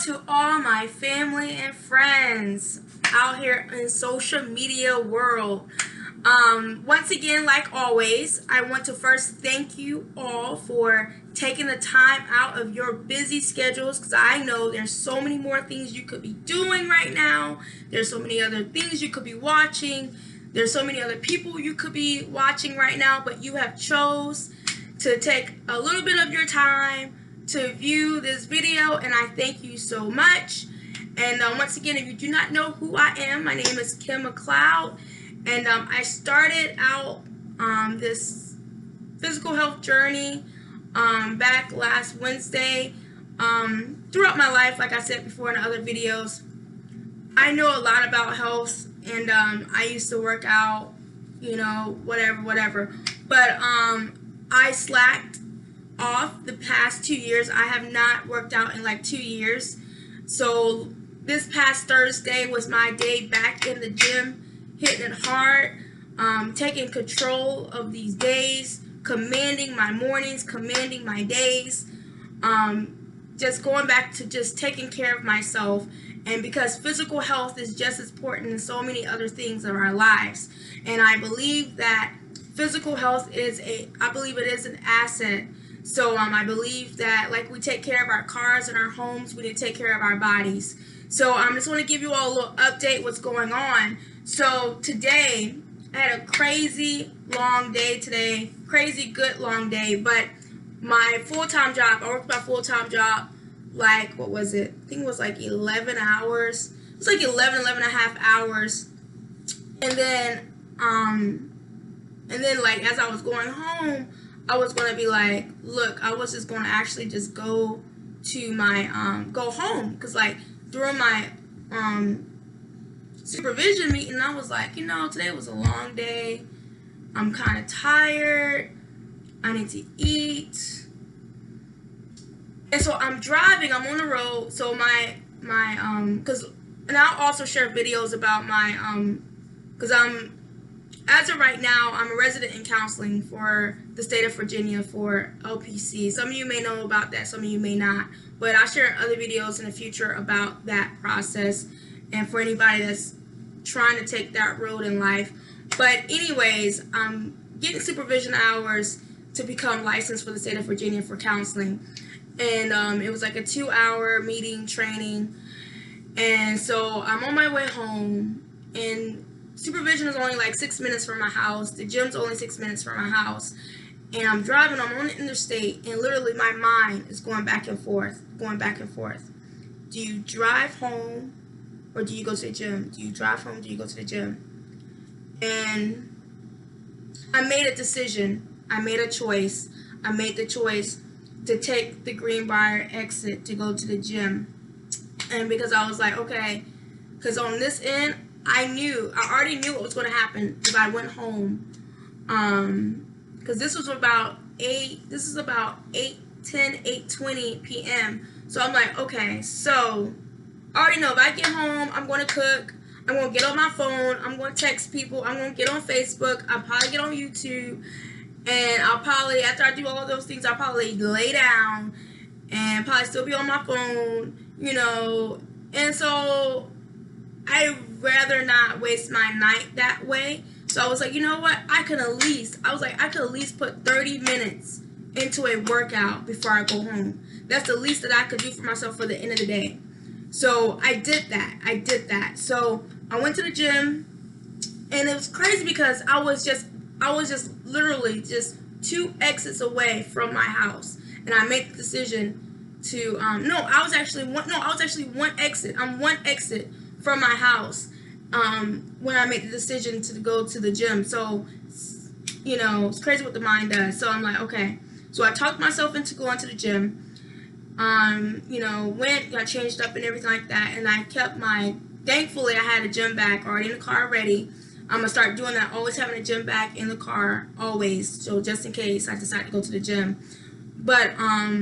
to all my family and friends out here in social media world. Once again, like always, I want to first thank you all for taking the time out of your busy schedules, because I know there's so many more things you could be doing right now. There's so many other things you could be watching. There's so many other people you could be watching right now, but you have chose to take a little bit of your time to view this video, and I thank you so much. And once again, if you do not know who I am, my name is Kim McLeod, and I started out this physical health journey back last Wednesday. Throughout my life, like I said before in other videos, I know a lot about health, and I used to work out, you know, whatever. But I slacked off the past 2 years. I have not worked out in like 2 years. So this past Thursday was my day back in the gym, hitting it hard, taking control of these days, commanding my mornings, commanding my days, just going back to just taking care of myself. And because physical health is just as important as so many other things in our lives. And I believe that physical health is I believe it is an asset. So I believe that like we take care of our cars and our homes, we need to take care of our bodies. So I just want to give you all a little update what's going on. So today, I had a crazy long day today, crazy good long day, but my full-time job, I worked my full-time job like, what was it? I think it was like 11 hours. It was like 11 and a half hours. And then like as I was going home, I was going to be like, look, I was just going to actually just go to my, go home. Because, like, during my supervision meeting, I was like, you know, today was a long day. I'm kind of tired. I need to eat. And so I'm driving. I'm on the road. So and I'll also share videos about my, because as of right now, I'm a resident in counseling for the state of Virginia for LPC. Some of you may know about that, some of you may not. But I'll share other videos in the future about that process and for anybody that's trying to take that road in life. But anyways, I'm getting supervision hours to become licensed for the state of Virginia for counseling. And it was like a 2-hour meeting, training. And so I'm on my way home, and supervision is only like 6 minutes from my house. The gym's only 6 minutes from my house. And I'm driving, I'm on the interstate, and literally my mind is going back and forth, Do you drive home or do you go to the gym? Do you drive home, do you go to the gym? And I made a decision. I made a choice. I made the choice to take the Greenbrier exit to go to the gym. And because I was like, okay, because on this end, I already knew what was going to happen if I went home. Because this was about 8:20 p.m. So I'm like, okay, so I already know if I get home, I'm going to cook, I'm going to get on my phone, I'm going to text people, I'm going to get on Facebook, I'll probably get on YouTube, and I'll probably, after I do all of those things, I'll probably lay down and probably still be on my phone, you know. And so I'd rather not waste my night that way. So I was like, you know what? I could at least put 30 minutes into a workout before I go home. That's the least that I could do for myself for the end of the day. So I did that. So I went to the gym, and it was crazy because I was just literally just 2 exits away from my house. And I made the decision to, I was actually one exit. I'm one exit from my house when I made the decision to go to the gym. So, you know, it's crazy what the mind does. So I'm like, okay. So I talked myself into going to the gym. You know, got changed up and everything like that. And I kept thankfully I had a gym bag already in the car ready. I'm going to start doing that, always having a gym bag in the car, always. So just in case I decide to go to the gym. But I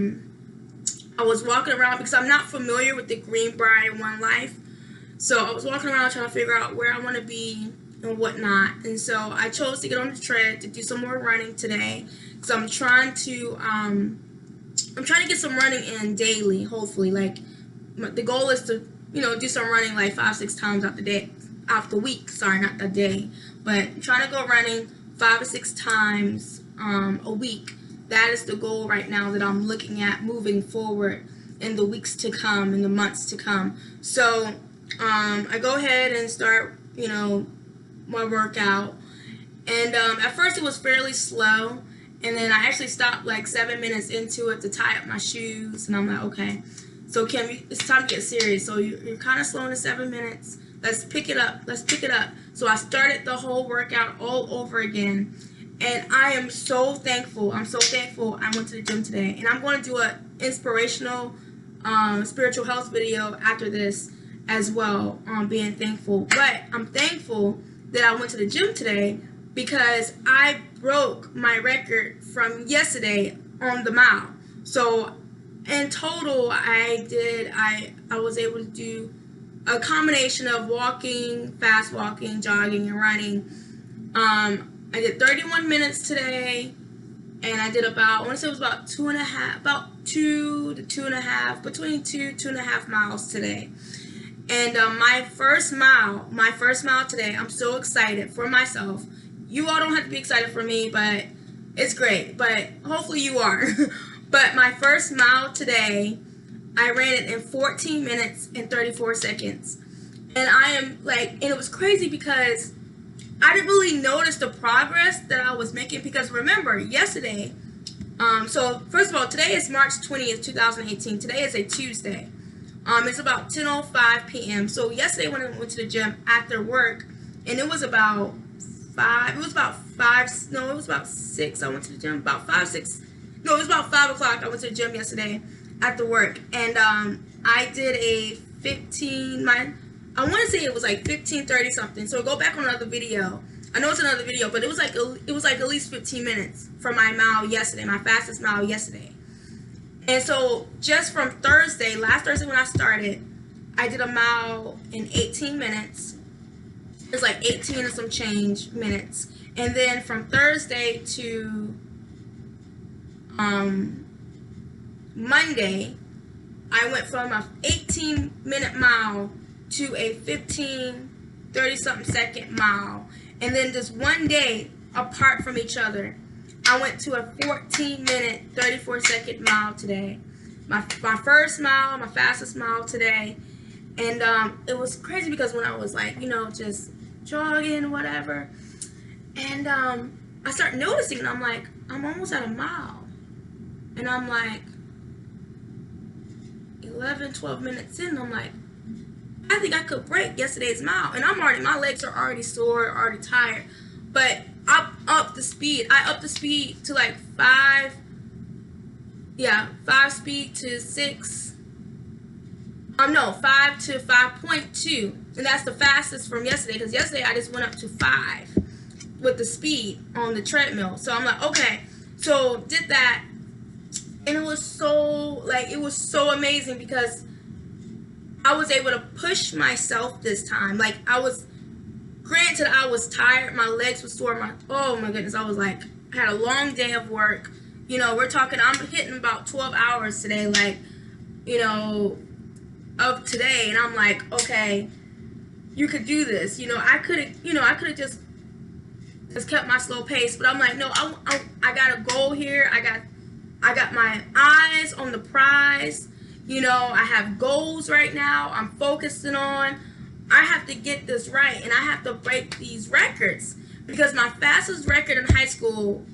was walking around because I'm not familiar with the Greenbrier One Life. So I was walking around trying to figure out where I want to be and whatnot. And so I chose to get on the tread to do some more running today. Because I'm trying to get some running in daily, hopefully. Like the goal is to, do some running like 5-6 times out the week. Sorry, not the day, but trying to go running 5 or 6 times a week. That is the goal right now that I'm looking at moving forward in the weeks to come, in the months to come. So I go ahead and start, my workout. And at first it was fairly slow. And then I actually stopped like 7 minutes into it to tie up my shoes. And I'm like, okay, so Kim, it's time to get serious. So you're kind of slowing to 7 minutes. Let's pick it up. Let's pick it up. So I started the whole workout all over again. And I am so thankful. I'm so thankful I went to the gym today. And I'm going to do an inspirational spiritual health video after this as well on being thankful. But I'm thankful that I went to the gym today because I broke my record from yesterday on the mile. So in total, I was able to do a combination of walking, fast walking, jogging, and running. I did 31 minutes today, and I did about, I want to say it was about 2 to 2.5, between 2.5 miles today. And my first mile today, I'm so excited for myself. You all don't have to be excited for me, but it's great. But hopefully you are. But my first mile today, I ran it in 14 minutes and 34 seconds. And I am like, and it was crazy because I didn't really notice the progress that I was making because remember, yesterday, so first of all, today is March 20th, 2018. Today is a Tuesday. It's about 10:05 p.m. So yesterday when I went to the gym after work, and it was about 6. I went to the gym about 5, 6. No, it was about 5 o'clock. I went to the gym yesterday after work, and I did a 15. I want to say it was like 15:30 something. So go back on another video. I know it's another video, but it was like at least 15 minutes for my mile yesterday, my fastest mile yesterday. And so just from Thursday, last Thursday when I started, I did a mile in 18 minutes. It's like 18 and some change minutes. And then from Thursday to Monday, I went from a 18-minute mile to a 30-something second mile. And then just one day apart from each other, I went to a 14-minute, 34-second mile today. My first mile, my fastest mile today. And it was crazy because when I was like, just jogging, whatever. And I started noticing, and I'm like, I'm almost at a mile. And I'm like 11, 12 minutes in, I'm like, I think I could break yesterday's mile. And my legs are already sore, already tired. But I upped the speed. I upped the speed to like 5 speed to 6. 5 to 5.2. And that's the fastest from yesterday. Because yesterday I just went up to 5 with the speed on the treadmill. So I'm like, okay. So did that. And it was so amazing because I was able to push myself this time. Like granted, I was tired. My legs were sore. Oh my goodness. I was like, I had a long day of work. We're talking, I'm hitting about 12 hours today, of today. And I'm like, okay, you could do this. I could have just kept my slow pace. But I'm like, no, I got a goal here. I got my eyes on the prize. I have goals right now I'm focusing on. I have to get this right, and I have to break these records because my fastest record in high school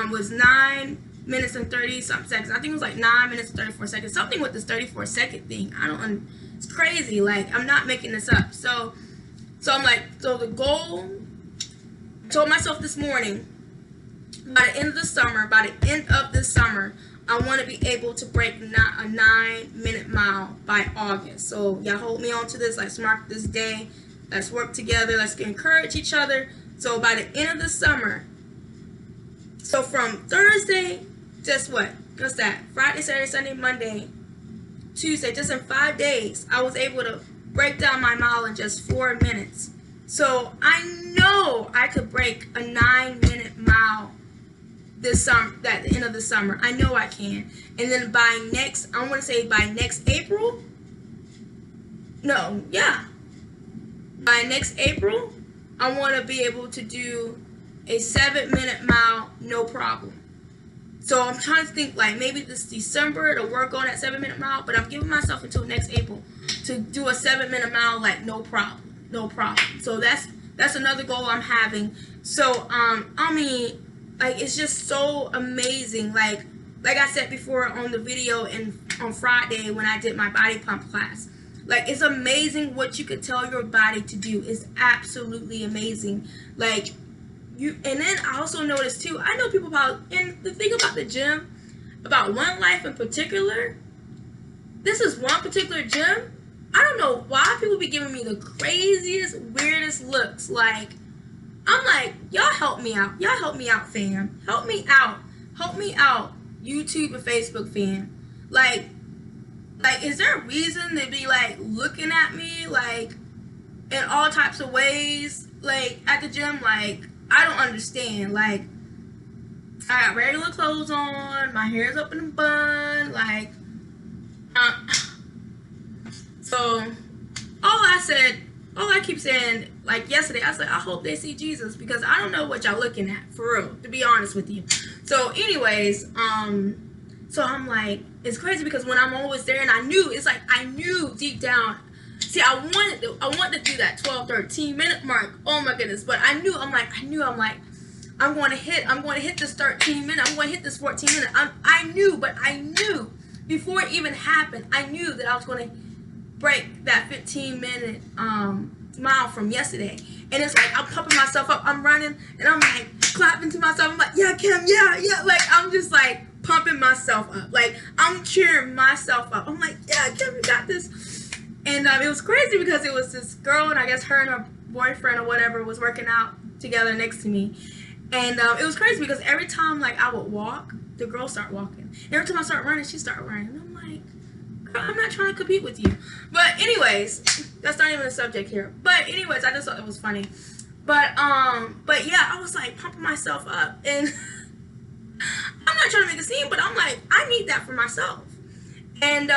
was 9 minutes and 30-something seconds. I think it was like 9 minutes and 34 seconds. Something with this 34-second thing. It's crazy. Like, I'm not making this up. So I'm like, so the goal, I told myself this morning, by the end of this summer, I want to be able to break a 9-minute mile by August. So y'all hold me on to this. Let's mark this day. Let's work together. Let's encourage each other. So by the end of the summer, so from Thursday, just what's that? Friday, Saturday, Sunday, Monday, Tuesday, just in 5 days, I was able to break down my mile in just 4 minutes. So I know I could break a 9-minute mile this summer, at the end of the summer. I know I can. And then by next April, No, yeah. By next April, I want to be able to do a 7-minute mile, no problem. So I'm trying to think like maybe this December to work on that 7-minute mile, but I'm giving myself until next April to do a 7-minute mile like no problem, no problem. So that's another goal I'm having. So I mean, like it's just so amazing. Like I said before on the video and on Friday when I did my body pump class. Like it's amazing what you could tell your body to do. It's absolutely amazing. Like and then I also noticed too, I know people about, and the thing about the gym, about One Life in particular, this is one particular gym, I don't know why people be giving me the craziest, weirdest looks. Like, I'm like, y'all help me out. Y'all help me out, fam. Help me out. Help me out, YouTube and Facebook fam. Like, is there a reason to be, like, looking at me, like, in all types of ways, like, at the gym? Like, I don't understand. Like, I got regular clothes on, my hair's up in a bun, like, so, all I keep saying, like yesterday, I said, I hope they see Jesus, because I don't know what y'all looking at, for real, to be honest with you. So, anyways, so I'm like, it's crazy, because when I'm always there, and I knew deep down, see, I wanted to do that 12, 13-minute mark. Oh my goodness. But I'm like, I'm going to hit this 13 minute. I'm going to hit this 14 minute. I knew before it even happened, I knew that I was going to break that 15-minute mile from yesterday. And it's like, I'm pumping myself up. I'm running and I'm like clapping to myself. I'm like, yeah, Kim, yeah. Like, I'm just like pumping myself up. Like, I'm cheering myself up. I'm like, yeah, Kim, you got this. And it was crazy because it was this girl, and I guess her and her boyfriend or whatever was working out together next to me. And it was crazy because every time like I would walk, the girl start walking. Every time I start running, she start running. And I'm like, girl, I'm not trying to compete with you. But anyways, that's not even the subject here. But anyways, I just thought it was funny. But yeah, I was like pumping myself up, and I'm not trying to make a scene, but I'm like, I need that for myself. And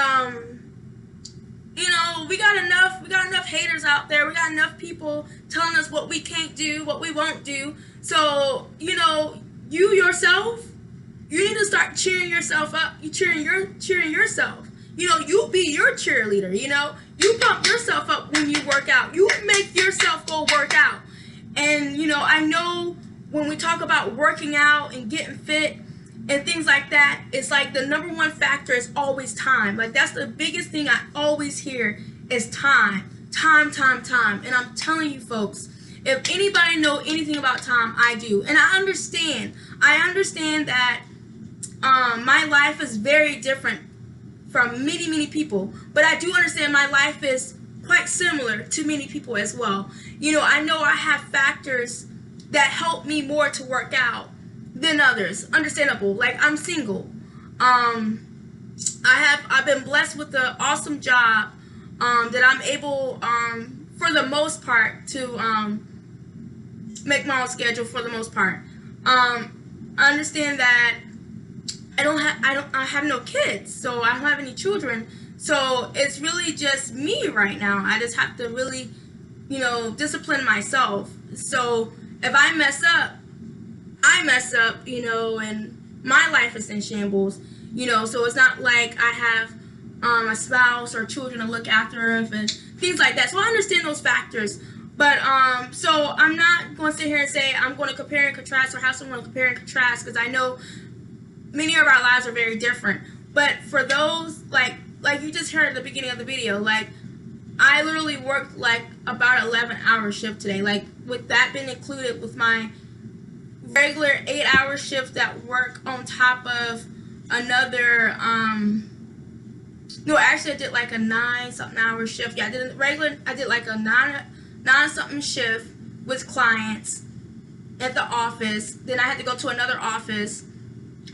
you know, we got enough haters out there. We got enough people telling us what we can't do, what we won't do. So, you know, you yourself, you need to start cheering yourself up. You cheering yourself. You know, you be your cheerleader, you know. You pump yourself up when you work out. You make yourself go work out. And, you know, I know when we talk about working out and getting fit and things like that, it's like the number one factor is always time. Like, that's the biggest thing I always hear is time. Time. And I'm telling you folks, if anybody know anything about time, I do. And I understand that my life is very different from many people. But I do understand my life is quite similar to many people as well. You know I have factors that help me more to work out than others. Understandable. Like, I'm single. I've been blessed with an awesome job that I'm able for the most part to make my own schedule for the most part. I understand that I have no kids, so I don't have any children. So it's really just me right now. I just have to really, you know, discipline myself. So if I mess up, you know, and my life is in shambles, you know, so it's not like I have a spouse or children to look after and things like that. So I understand those factors. But, so I'm not going to sit here and say I'm going to compare and contrast or have someone compare and contrast, because I know many of our lives are very different. But for those, like you just heard at the beginning of the video, like, I literally worked like about 11-hour shift today. Like, with that being included with my regular 8-hour shift at work on top of another, no, actually I did like a 9-something hour shift. Yeah, I did like a 9-something shift with clients at the office. Then I had to go to another office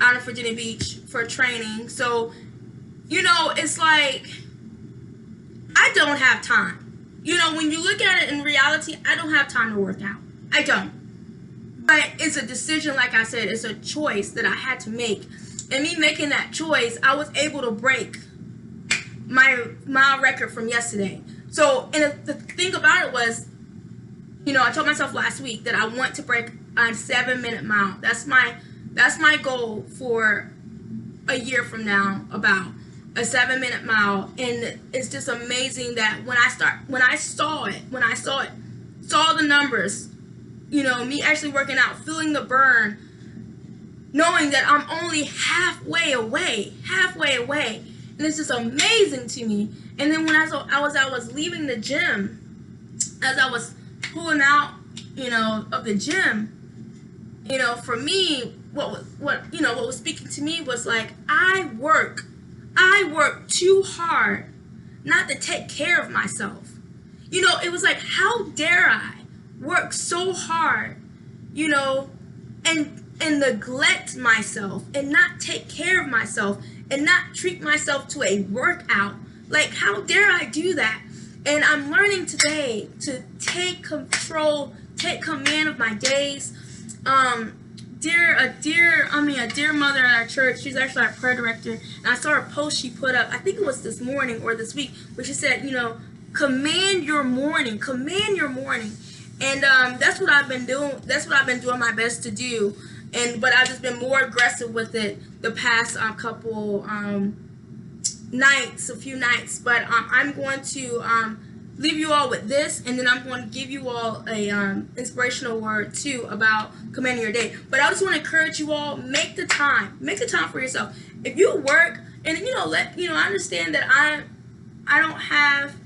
out in Virginia Beach for training. So, you know, it's like, I don't have time. You know, when you look at it in reality, I don't have time to work out. I don't. But it's a decision, like I said, it's a choice that I had to make. And me making that choice, I was able to break my mile record from yesterday. So, and the thing about it was, you know, I told myself last week that I want to break a 7-minute mile. That's my goal for a year from now, about a 7-minute mile. And it's just amazing that when I saw the numbers, you know, me actually working out, feeling the burn, knowing that I'm only halfway away, and it's just amazing to me. And then when I was leaving the gym, as I was pulling out, you know, of the gym, you know, for me, what was speaking to me was like, I work too hard not to take care of myself. You know, it was like, how dare I work so hard, you know, and neglect myself and not take care of myself and not treat myself to a workout. Like, how dare I do that? And I'm learning today to take control, take command of my days. A dear mother at our church, she's actually our prayer director, and I saw a post she put up, I think it was this morning or this week, where she said, you know, command your morning. And that's what I've been doing. That's what I've been doing my best to do. But I've just been more aggressive with it the past couple nights, a few nights. But I'm going to leave you all with this, and then I'm going to give you all a inspirational word too about commanding your day. But I just want to encourage you all, make the time for yourself. If you work, and I understand that I don't have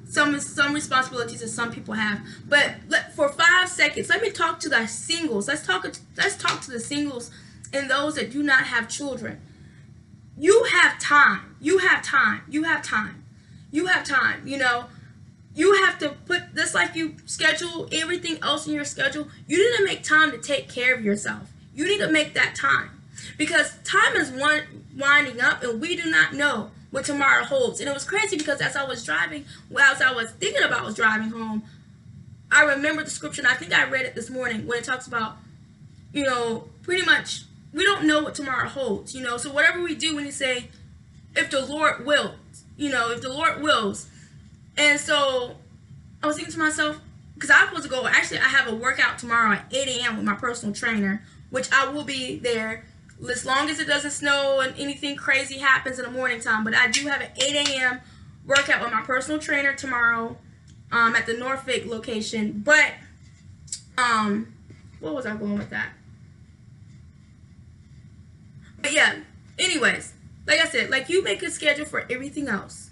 some responsibilities that some people have, but for 5 seconds, let me talk to the singles. Let's talk to the singles and those that do not have children. You have time. You have time. You know, you have to put, just like you schedule everything else in your schedule, you need to make time to take care of yourself. You need to make that time, because time is winding up, and we do not know what tomorrow holds. And it was crazy because as I was thinking about driving home, I remembered the scripture, and I think I read it this morning, when it talks about, you know, pretty much we don't know what tomorrow holds, you know. So whatever we do, when you say, if the Lord wills, you know, if the Lord wills. And so I was thinking to myself, because I'm supposed to go, actually I have a workout tomorrow at 8 a.m. with my personal trainer, which I will be there as long as it doesn't snow and anything crazy happens in the morning time. But I do have an 8 a.m. workout with my personal trainer tomorrow at the Norfolk location. But what was I going with that? But yeah, anyways, like I said, like, you make a schedule for everything else,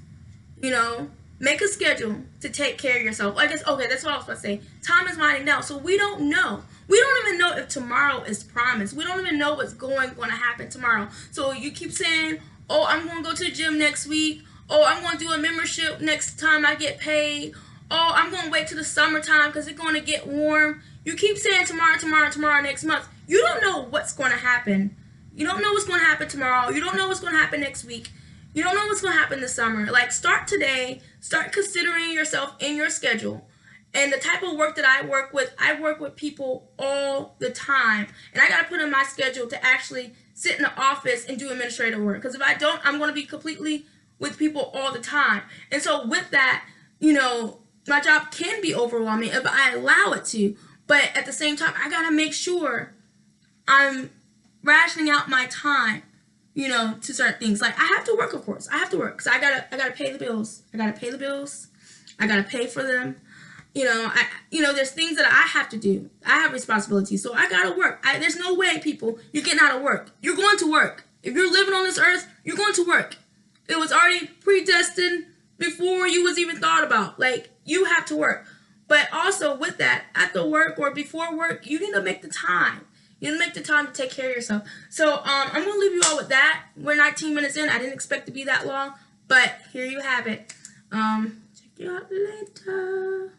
you know. Make a schedule to take care of yourself. I guess, okay, that's what I was about to say. Time is winding down, so we don't know. We don't even know if tomorrow is promised. We don't even know what's going to happen tomorrow. So you keep saying, oh, I'm going to go to the gym next week. Oh, I'm going to do a membership next time I get paid. Oh, I'm going to wait till the summertime because it's going to get warm. You keep saying tomorrow, next month. You don't know what's going to happen. You don't know what's going to happen tomorrow. You don't know what's going to happen next week. You don't know what's going to happen this summer. Like, start today. Start considering yourself in your schedule. And the type of work that I work with people all the time. And I got to put in my schedule to actually sit in the office and do administrative work. Because if I don't, I'm going to be completely with people all the time. And so with that, you know, my job can be overwhelming if I allow it to. But at the same time, I got to make sure I'm rationing out my time, you know, to certain things. Like, I have to work, of course. I have to work because I gotta pay the bills. I gotta pay for them. You know, there's things that I have to do. I have responsibilities, so I gotta work. There's no way, people, you're getting out of work. You're going to work. If you're living on this earth, you're going to work. It was already predestined before you was even thought about. Like, you have to work. But also with that, after work or before work, you need to make the time. You need to make the time to take care of yourself. So I'm going to leave you all with that. We're 19 minutes in. I didn't expect to be that long, but here you have it. Check you out later.